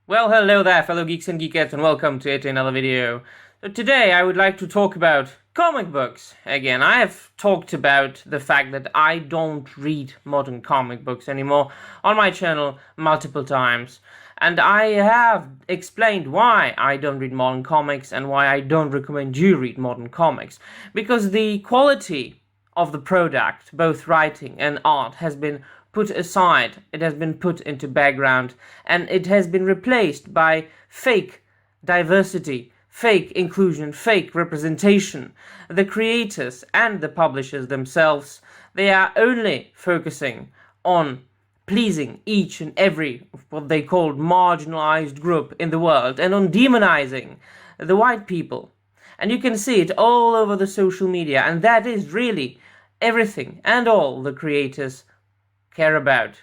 Well, hello there, fellow geeks and geekettes, and welcome to yet another video. So today I would like to talk about comic books. Again, I have talked about the fact that I don't read modern comic books anymore on my channel multiple times. And I have explained why I don't read modern comics and why I don't recommend you read modern comics. Because the quality of the product, both writing and art, has been put aside, it has been put into background, and it has been replaced by fake diversity, fake inclusion, fake representation. The creators and the publishers themselves, they are only focusing on pleasing each and every what they called marginalized group in the world and on demonizing the white people. And you can see it all over the social media, and that is really everything and all the creators care about.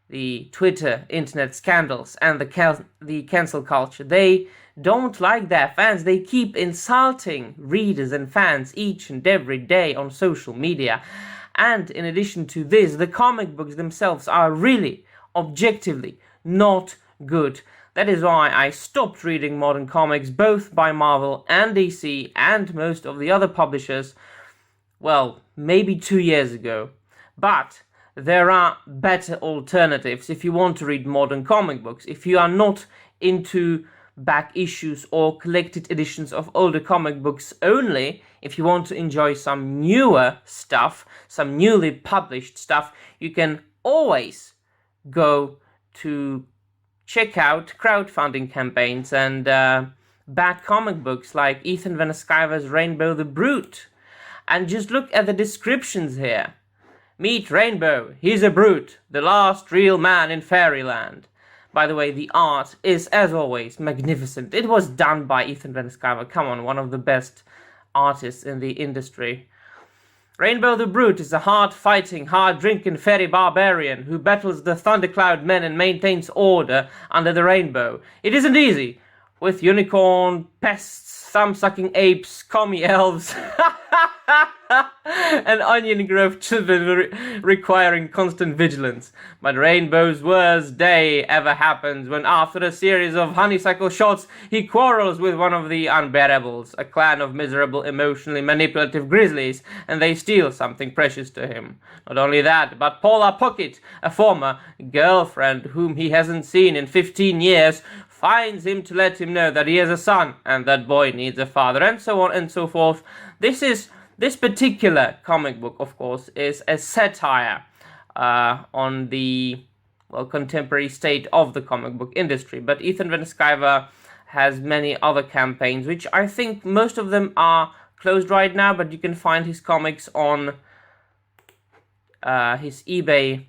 The Twitter internet scandals and the cancel culture. They don't like their fans. They keep insulting readers and fans each and every day on social media. And in addition to this, the comic books themselves are really, objectively, not good. That is why I stopped reading modern comics, both by Marvel and DC and most of the other publishers, well, maybe 2 years ago. But there are better alternatives if you want to read modern comic books. If you are not into back issues or collected editions of older comic books only, if you want to enjoy some newer stuff, some newly published stuff, you can always go to check out crowdfunding campaigns and back comic books like Ethan Van Sciver's Rainbow the Brute. And just look at the descriptions here. Meet Rainbow, he's a brute, the last real man in fairyland. By the way, the art is, as always, magnificent. It was done by Ethan Van Sciver, come on, one of the best artists in the industry. Rainbow the Brute is a hard-fighting, hard-drinking fairy barbarian who battles the Thundercloud men and maintains order under the rainbow. It isn't easy, with unicorn, pests, thumb-sucking apes, commie elves, and onion-grove children requiring constant vigilance. But Rainbow's worst day ever happens when, after a series of honeysuckle shots, he quarrels with one of the Unbearables, a clan of miserable, emotionally manipulative grizzlies, and they steal something precious to him. Not only that, but Paula Pocket, a former girlfriend whom he hasn't seen in 15 years, finds him to let him know that he has a son, and that boy needs a father, and so on and so forth. This particular comic book, of course, is a satire on the contemporary state of the comic book industry. But Ethan Van Sciver has many other campaigns, which I think most of them are closed right now, but you can find his comics on his eBay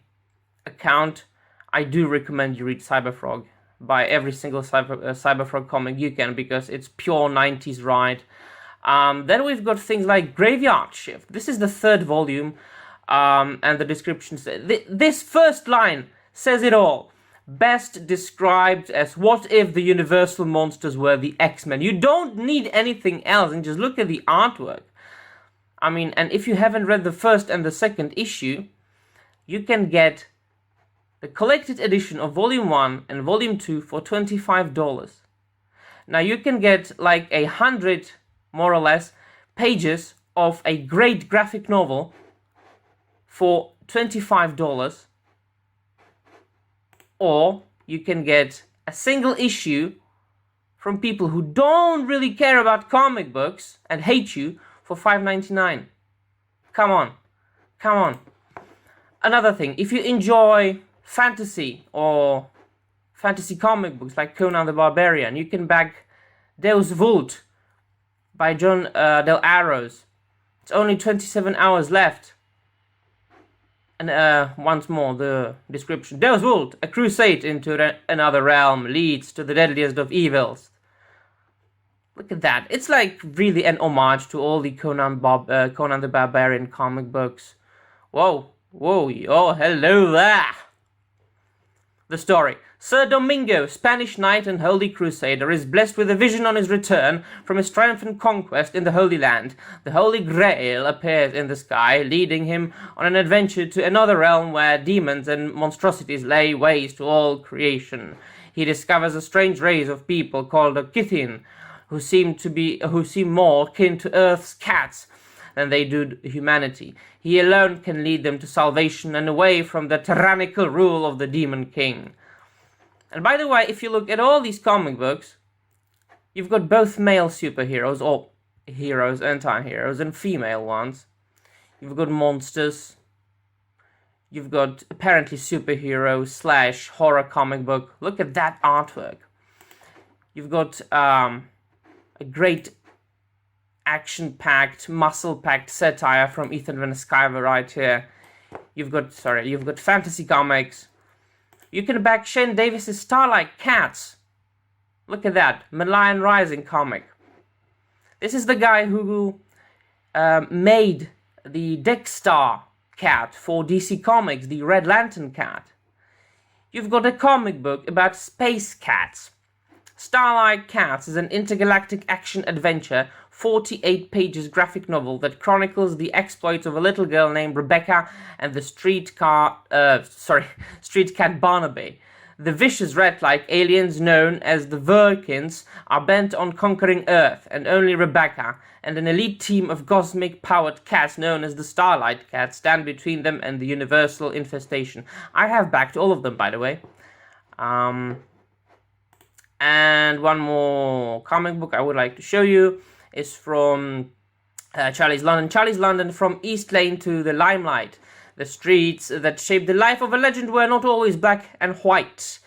account. I do recommend you read Cyberfrog. Buy every single Cyberfrog comic you can, because it's pure 90s ride. Then we've got things like Graveyard Shift. This is the third volume, and the description says, this first line says it all. Best described as what if the Universal monsters were the X-Men. You don't need anything else, and just look at the artwork. I mean, and if you haven't read the first and the second issue, you can get the collected edition of Volume 1 and Volume 2 for $25. Now you can get like 100, more or less, pages of a great graphic novel for $25. Or you can get a single issue from people who don't really care about comic books and hate you for $5.99. Come on. Come on. Another thing, if you enjoy fantasy or fantasy comic books like Conan the Barbarian, you can back Deus Vult by John Del Arroz. It's only 27 hours left. And once more, the description. Deus Vult, a crusade into another realm, leads to the deadliest of evils. Look at that. It's like really an homage to all the Conan the Barbarian comic books. Whoa, whoa, oh, hello there. The story. Sir Domingo, Spanish knight and holy crusader, is blessed with a vision on his return from his triumphant conquest in the Holy Land. The Holy Grail appears in the sky, leading him on an adventure to another realm where demons and monstrosities lay waste to all creation. He discovers a strange race of people called the Kithin, who seem more akin to Earth's cats than they do humanity. He alone can lead them to salvation and away from the tyrannical rule of the Demon King. And by the way, if you look at all these comic books, you've got both male superheroes, or heroes, anti-heroes, and female ones. You've got monsters. You've got apparently superhero / horror comic book. Look at that artwork. You've got a great action-packed, muscle-packed satire from Ethan Van Sciver right here. You've got fantasy comics. You can back Shane Davis's Starlight Cats. Look at that, Malin Rising comic. This is the guy who made the Dexter cat for DC Comics, the Red Lantern cat. You've got a comic book about space cats. Starlight Cats is an intergalactic action-adventure, 48 pages graphic novel that chronicles the exploits of a little girl named Rebecca and the street cat Barnaby. The vicious rat-like aliens known as the Virkins are bent on conquering Earth, and only Rebecca and an elite team of cosmic-powered cats known as the Starlight Cats stand between them and the universal infestation. I have backed all of them, by the way. And one more comic book I would like to show you is from Charlie's London. Charlie's London, From East Lane to the Limelight. The streets that shaped the life of a legend were not always black and white.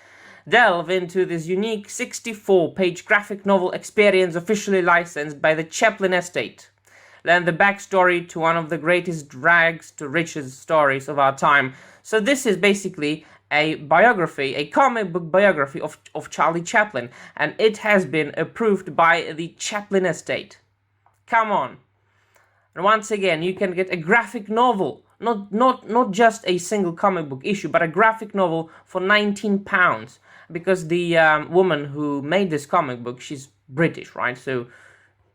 Delve into this unique 64-page graphic novel experience officially licensed by the Chaplin Estate. Learn the backstory to one of the greatest rags to riches stories of our time. So this is basically a biography, a comic book biography of Charlie Chaplin, and it has been approved by the Chaplin Estate. Come on. And once again, you can get a graphic novel, not just a single comic book issue, but a graphic novel for £19, because the woman who made this comic book, she's British, right? So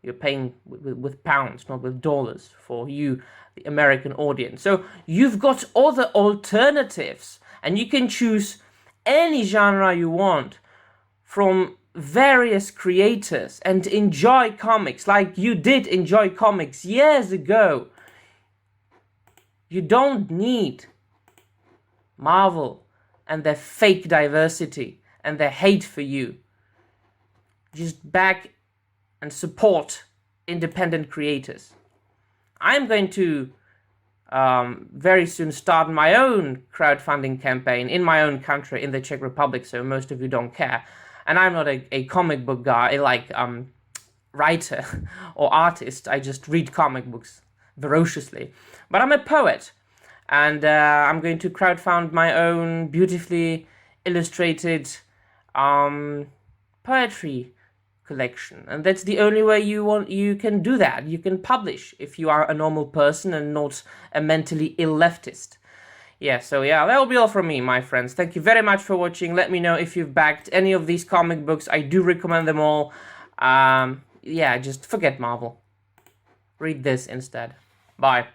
you're paying with pounds, not with dollars, for you, the American audience. So you've got other alternatives, and you can choose any genre you want from various creators and enjoy comics like you did enjoy comics years ago. You don't need Marvel and their fake diversity and their hate for you. Just back and support independent creators. I'm going to very soon start my own crowdfunding campaign in my own country, in the Czech Republic, so most of you don't care. And I'm not a comic book guy, like writer or artist. I just read comic books ferociously. But I'm a poet, and I'm going to crowdfund my own beautifully illustrated poetry collection, and that's the only way you can do that. You can publish if you are a normal person and not a mentally ill leftist. So that will be all from me, my friends. Thank you very much for watching. Let me know if you've backed any of these comic books. I do recommend them all. Just forget Marvel. Read this instead. Bye.